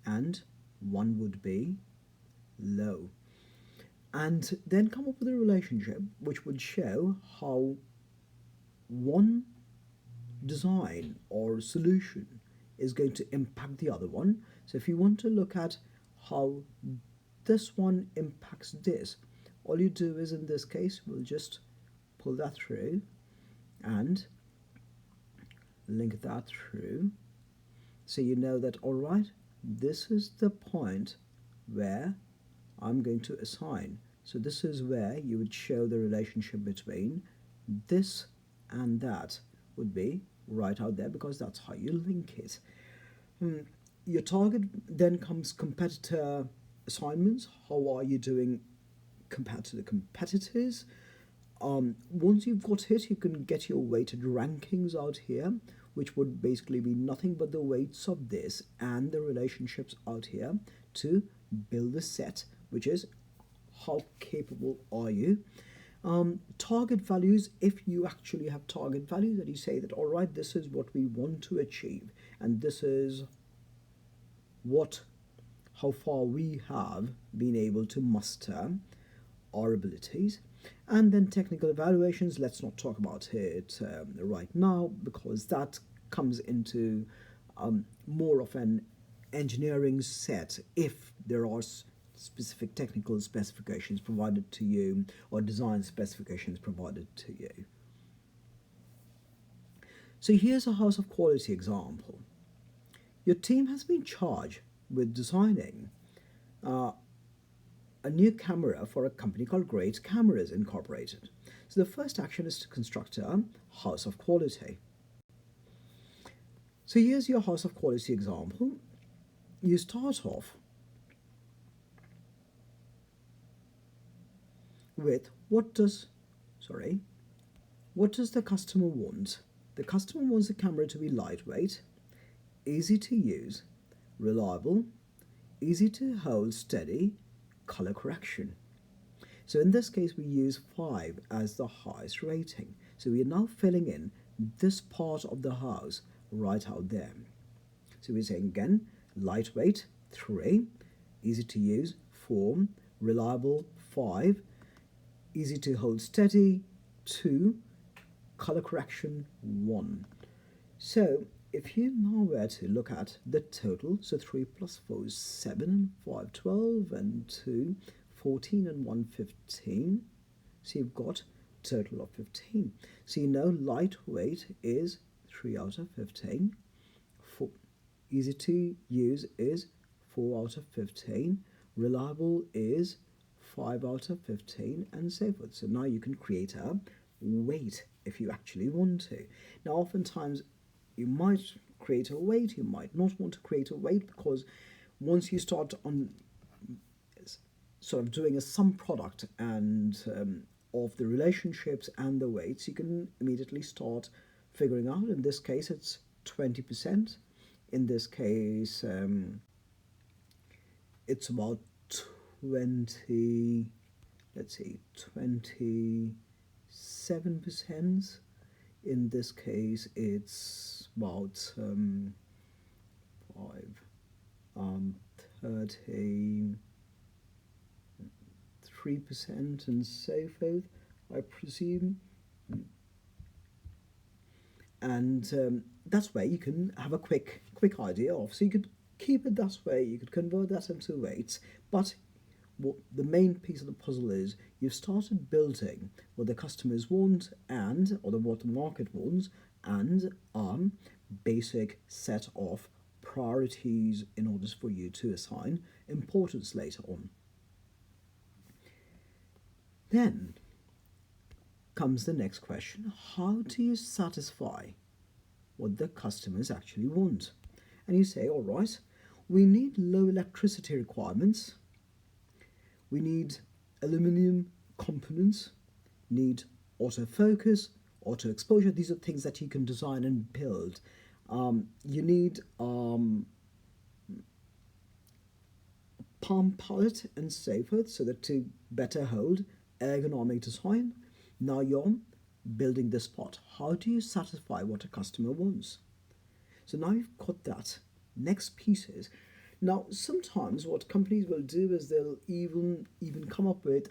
and 1 would be low. And then come up with a relationship which would show how one design or solution is going to impact the other one. So if you want to look at how this one impacts this, all you do is, in this case, we'll just pull that through and link that through, so you know that, all right, this is the point where I'm going to assign. So this is where you would show the relationship between this and that would be right out there, because that's how you link it. Your target, then comes competitor assignments. How are you doing compared to the competitors? Once you've got it, you can get your weighted rankings out here, which would basically be nothing but the weights of this and the relationships out here to build a set, which is how capable are you. Target values, if you actually have target values that you say that, all right, this is what we want to achieve, and this is how far we have been able to muster our abilities. And then technical evaluations, let's not talk about it right now, because that comes into more of an engineering set if there are specific technical specifications provided to you or design specifications provided to you. So here's a house of quality example. Your team has been charged with designing a new camera for a company called Great Cameras Incorporated. So the first action is to construct a house of quality. So here's your house of quality example. You start off with what does the customer want? The customer wants the camera to be lightweight, easy to use, reliable, easy to hold steady, color correction. So in this case, we use 5 as the highest rating. So we are now filling in this part of the house right out there. So we're saying again, lightweight, 3, easy to use, 4, reliable, 5, easy to hold steady, 2, color correction, 1. So if you now were to look at the total, so 3 plus 4 is 7, and 5, 12, and 2, 14, and 1, 15. So you've got a total of 15. So you know lightweight is 3 out of 15. Easy to use is 4 out of 15. Reliable is 5 out of 15, and so forth. So now you can create a weight if you actually want to. Now oftentimes you might create a weight, you might not want to create a weight, because once you start on sort of doing a sum product and of the relationships and the weights, you can immediately start figuring out. In this case it's 20%. In this case it's about 20, let's see, 27%. In this case it's about 33%, and so forth, I presume. And that's where you can have a quick idea of. So you could keep it that way, you could convert that into weights, but what the main piece of the puzzle is, you've started building what the customers want or what the market wants, and basic set of priorities in order for you to assign importance later on. Then comes the next question: how do you satisfy what the customers actually want? And you say, all right, we need low electricity requirements, we need aluminium components, need autofocus, auto exposure. These are things that you can design and build. You need palm palette and so forth, so that to better hold ergonomic design. Now you're building this part. How do you satisfy what a customer wants? So now you've got that. Next piece is, now sometimes what companies will do is they'll even come up with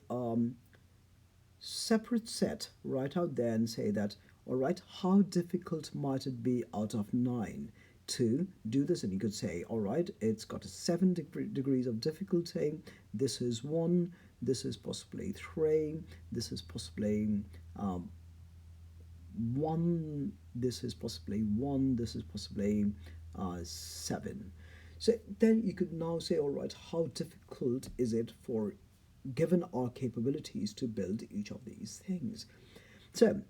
separate set right out there and say that, all right, how difficult might it be out of 9 to do this? And you could say, all right, it's got a 7 degrees of difficulty, this is 1, this is possibly 3, this is possibly 1, this is possibly 1, this is possibly 7. So then you could now say, all right, how difficult is it for, given our capabilities, to build each of these things? So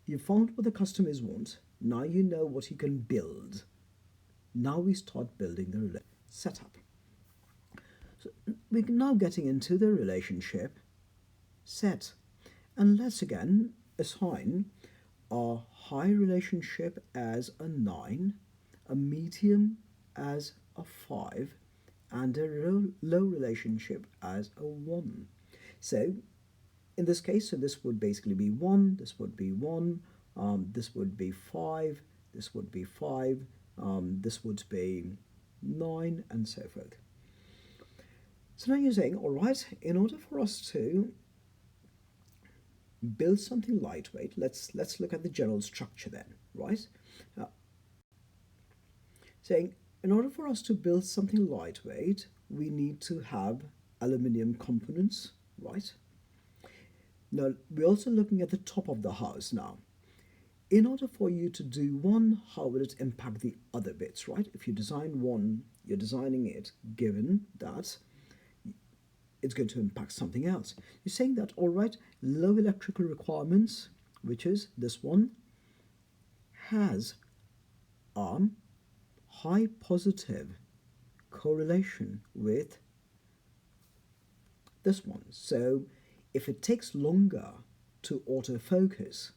you found what the customers want. Now you know what you can build. Now we start building the setup. So we're now getting into the relationship set. And let's again assign a high relationship as a 9, a medium as a 5, and a low relationship as a 1. So in this case, so this would basically be 1, this would be 1, this would be 5, this would be 5, this would be 9, and so forth. So now you're saying, all right, in order for us to build something lightweight, let's look at the general structure then, right? Saying, in order for us to build something lightweight, we need to have aluminium components, right? Now, we're also looking at the top of the house now. In order for you to do one, how will it impact the other bits, right? If you design one, you're designing it given that it's going to impact something else. You're saying that, all right, low electrical requirements, which is this one, has high positive correlation with this one. So if it takes longer to autofocus,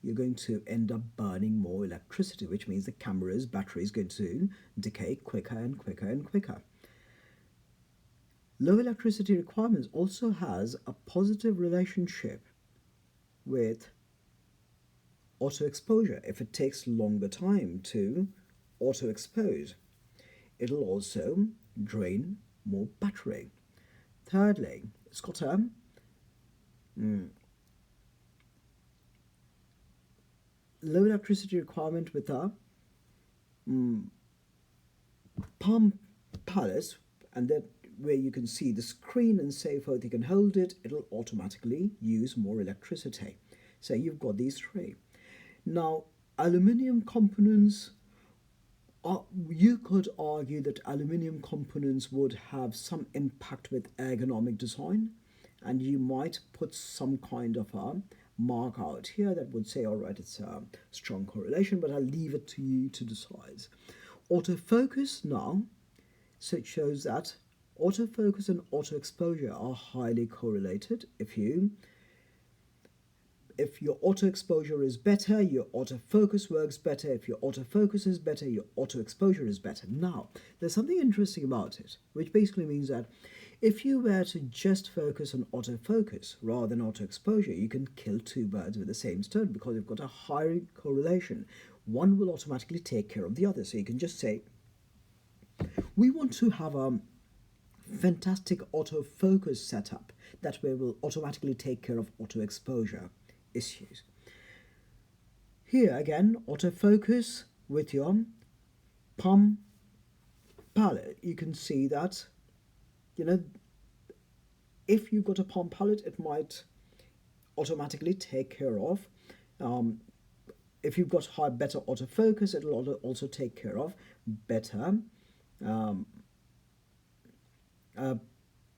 you're going to end up burning more electricity, which means the camera's battery is going to decay quicker and quicker and quicker. Low electricity requirements also has a positive relationship with auto exposure. If it takes longer time to auto expose, it'll also drain more battery. Thirdly, it's got a low electricity requirement with a palm palette, and that where you can see the screen and say if you can hold it, it'll automatically use more electricity. So you've got these three. Now, aluminium components, you could argue that aluminium components would have some impact with ergonomic design, and you might put some kind of a mark out here that would say, all right, it's a strong correlation, but I'll leave it to you to decide. Autofocus now, so it shows that autofocus and auto exposure are highly correlated. If your auto exposure is better, your autofocus works better. If your autofocus is better, your auto exposure is better. Now, there's something interesting about it, which basically means that if you were to just focus on autofocus rather than auto exposure, you can kill two birds with the same stone because you've got a high correlation. One will automatically take care of the other. So you can just say, we want to have a fantastic autofocus setup that way will automatically take care of auto exposure issues. Here again, autofocus with your palm palette, you can see that, if you've got a palm palette, it might automatically take care of. If you've got better autofocus, it'll also take care of better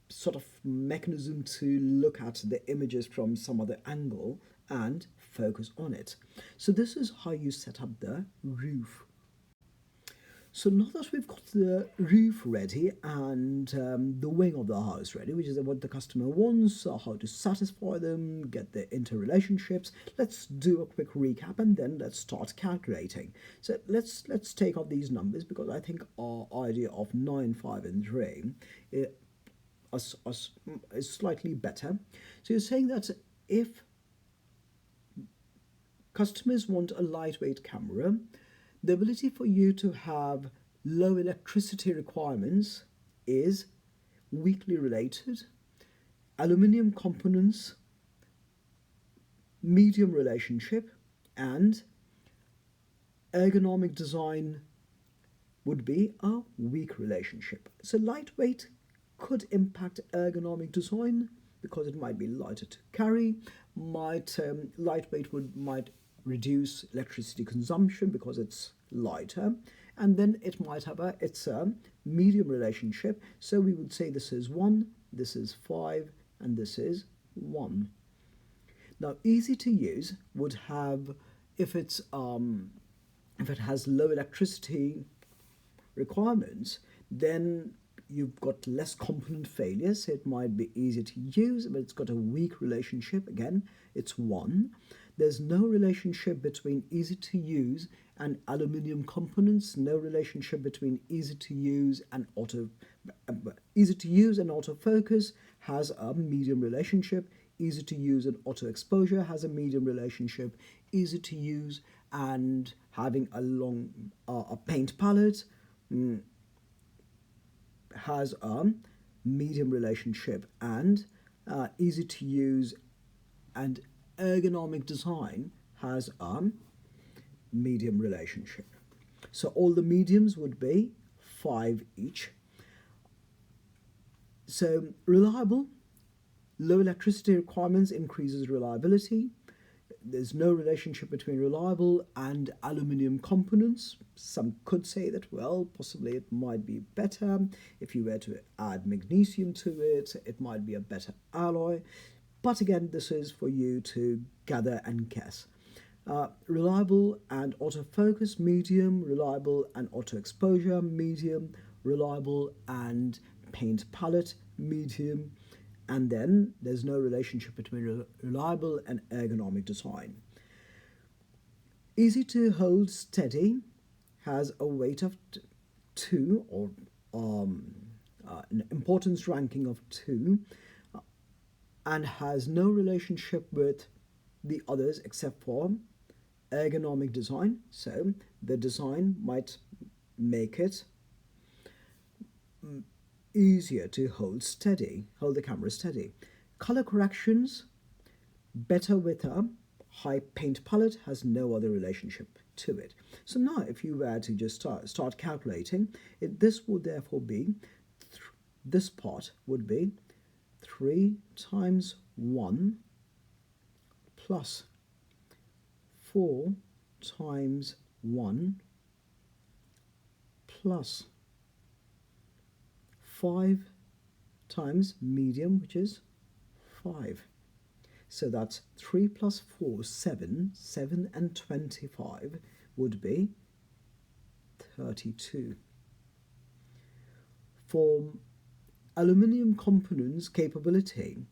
sort of mechanism to look at the images from some other angle and focus on it. So this is how you set up the roof. So now that we've got the roof ready and the wing of the house ready, which is what the customer wants, how to satisfy them, get the interrelationships, let's do a quick recap and then let's start calculating. So let's take off these numbers because I think our idea of 9, 5 and 3 is slightly better. So you're saying that if customers want a lightweight camera, the ability for you to have low electricity requirements is weakly related. Aluminium components, medium relationship, and ergonomic design would be a weak relationship. So lightweight could impact ergonomic design because it might be lighter to carry. Lightweight might reduce electricity consumption because it's lighter, and then it might have a medium relationship. So we would say this is 1, this is 5, and this is 1. Now, easy to use would have, if it has low electricity requirements, then you've got less component failures, so it might be easier to use, but it's got a weak relationship. Again, it's 1. There's no relationship between easy to use and aluminium components, no relationship between easy to use and autofocus has a medium relationship. Easy to use and auto exposure has a medium relationship. Easy to use and having a paint palette has a medium relationship, and easy to use and ergonomic design has a medium relationship. So all the mediums would be 5 each. So reliable, low electricity requirements increases reliability. There's no relationship between reliable and aluminium components. Some could say that, well, possibly it might be better. If you were to add magnesium to it, it might be a better alloy. But again, this is for you to gather and guess. Reliable and autofocus, medium. Reliable and auto exposure, medium. Reliable and paint palette, medium. And then there's no relationship between reliable and ergonomic design. Easy to hold steady has a weight of 2, or an importance ranking of 2, and has no relationship with the others except for ergonomic design. So the design might make it easier to hold the camera steady. Color corrections, better with a high paint palette, has no other relationship to it. So now if you were to just start calculating, this would therefore be, this part would be 3 times 1 plus 4 times 1 plus 5 times medium, which is 5. So that's 3 plus 4, 7. 7 and 25 would be 32. For aluminium components capability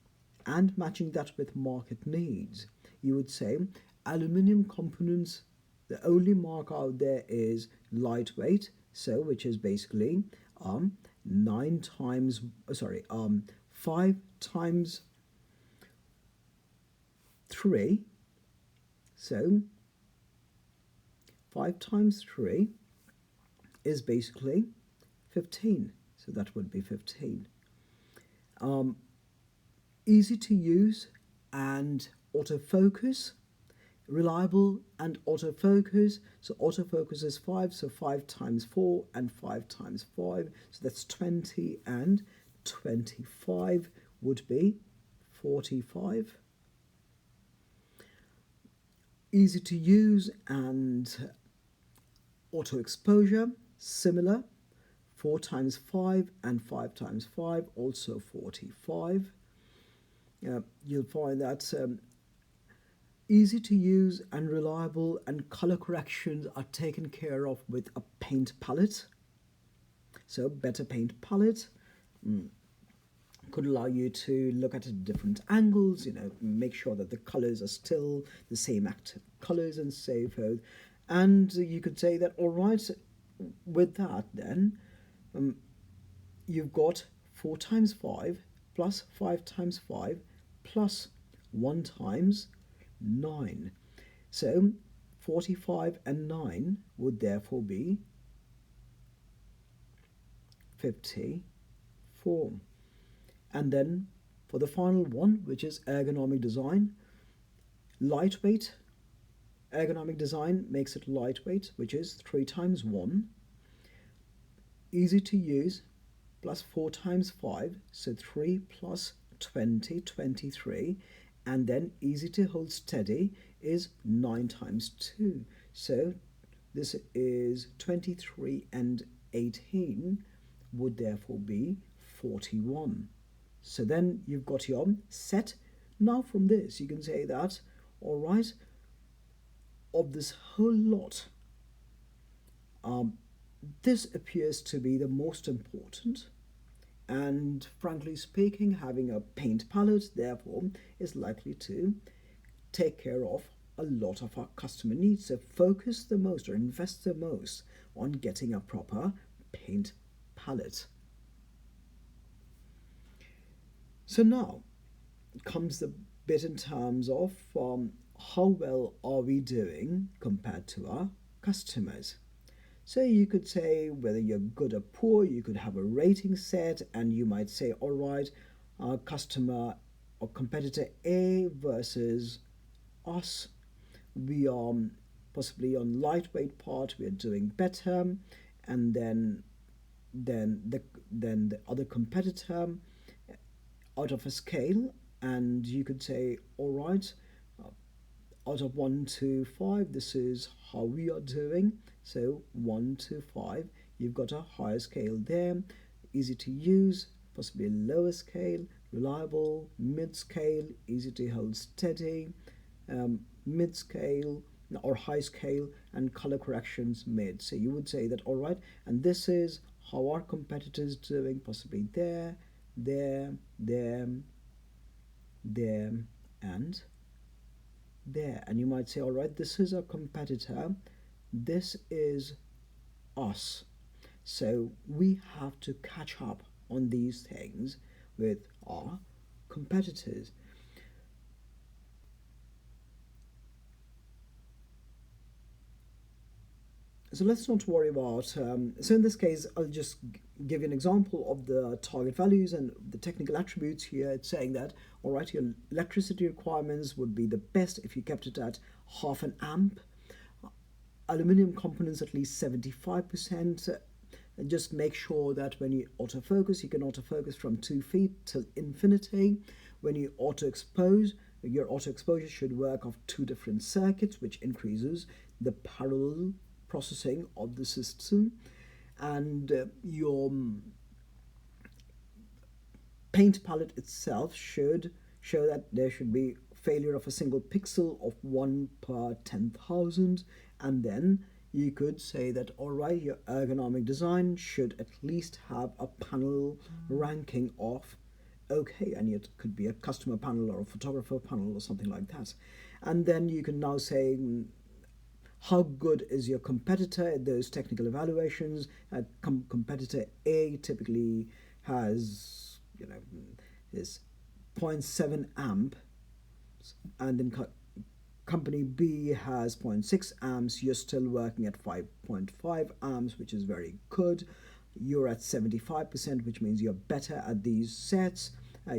and matching that with market needs, you would say aluminium components, the only mark out there is lightweight, so which is basically 5 times 3. So 5 times 3 is basically 15. So that would be 15. Easy to use and autofocus, reliable and autofocus. So autofocus is 5, so 5 times 4 and 5 times 5. So that's 20, and 25 would be 45. Easy to use and auto exposure, similar. 4 times 5 and 5 times 5, also 45. You'll find that easy to use and reliable and color corrections are taken care of with a paint palette. So better paint palette could allow you to look at different angles, make sure that the colors are still the same active colors and so forth. And you could say that, all right, with that then, you've got 4 times 5 plus 5 times 5 plus 1 times 9. So 45 and 9 would therefore be 54. And then for the final one, which is ergonomic design, lightweight. Ergonomic design makes it lightweight, which is 3 times 1. Easy to use, plus 4 times 5, so 3 plus 20, 23. And then easy to hold steady is 9 times 2. So this is 23, and 18 would therefore be 41. So then you've got your set. Now from this you can say that, all right, of this whole lot, this appears to be the most important, and frankly speaking, having a paint palette therefore is likely to take care of a lot of our customer needs. So focus the most or invest the most on getting a proper paint palette. So now comes the bit in terms of how well are we doing compared to our customers. So you could say whether you're good or poor, you could have a rating set, and you might say, all right, our customer or competitor A versus us, we are possibly on lightweight part, we are doing better, and then the other competitor out of a scale, and you could say, all right, out of 1 to 5, this is how we are doing. So 1 to 5, you've got a higher scale there, easy to use, possibly a lower scale, reliable, mid scale, easy to hold steady, mid scale or high scale, and color corrections mid. So you would say that, all right, and this is how our competitors doing, possibly there, there, and there. And you might say, all right, this is a competitor, this is us. So we have to catch up on these things with our competitors. So let's not worry about, so in this case, I'll just give you an example of the target values and the technical attributes here. It's saying that, all right, your electricity requirements would be the best if you kept it at half an amp. Aluminium components at least 75%. And just make sure that when you autofocus, you can autofocus from 2 feet till infinity. When you auto expose, your auto exposure should work off 2 different circuits, which increases the parallel processing of the system. And your paint palette itself should show that there should be failure of a single pixel of 1 per 10,000. And then you could say that, all right, your ergonomic design should at least have a panel ranking of okay, and it could be a customer panel or a photographer panel or something like that. And then you can now say how good is your competitor at those technical evaluations. Competitor A typically has, is 0.7 amp, and then company B has 0.6 amps. You're still working at 5.5 amps, which is very good. You're at 75%, which means you're better at these sets.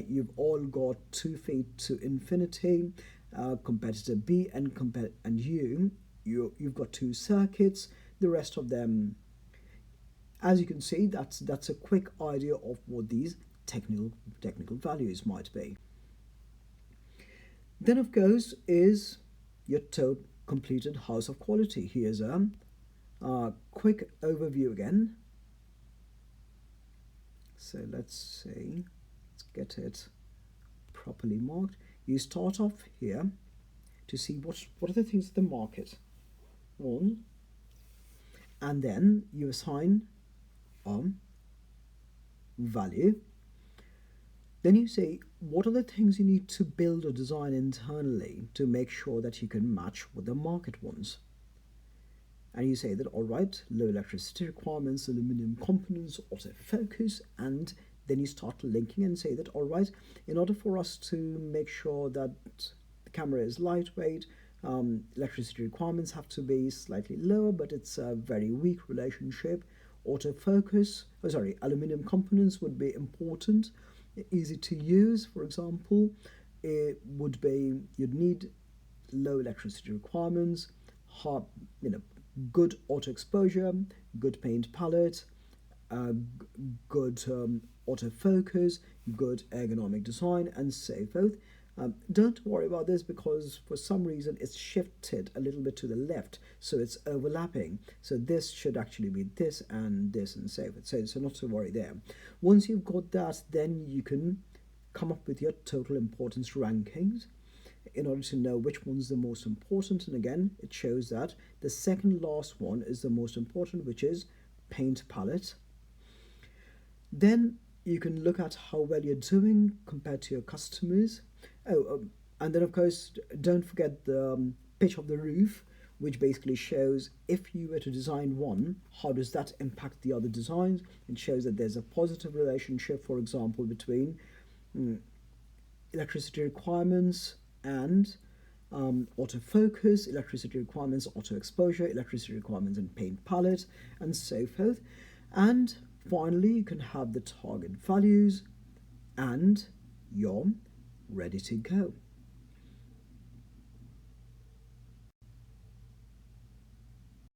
You've all got 2 feet to infinity. Competitor B and you've got 2 circuits. The rest of them, as you can see, that's a quick idea of what these technical values might be. Then, of course, is your completed house of quality. Here's a quick overview again. So let's see, let's get it properly marked. You start off here to see what are the things that the market wants, and then you assign value. Then you say, what are the things you need to build or design internally to make sure that you can match what the market wants? And you say that, all right, low electricity requirements, aluminium components, autofocus, and then you start linking and say that, all right, in order for us to make sure that the camera is lightweight, electricity requirements have to be slightly lower, but it's a very weak relationship. Aluminium components would be important. Easy to use, for example, it would be you'd need low electricity requirements, good auto exposure, good paint palette, good autofocus, good ergonomic design, and so forth. Don't worry about this because for some reason it's shifted a little bit to the left, so it's overlapping. So this should actually be this and so forth. So not to worry there. Once you've got that, then you can come up with your total importance rankings in order to know which one's the most important. And again, it shows that the second last one is the most important, which is paint palette. Then you can look at how well you're doing compared to your customers. And then of course, don't forget the pitch of the roof, which basically shows if you were to design one, how does that impact the other designs? It shows that there's a positive relationship, for example, between electricity requirements and autofocus, electricity requirements, auto exposure, electricity requirements and paint palette, and so forth. And finally, you can have the target values, and you're ready to go.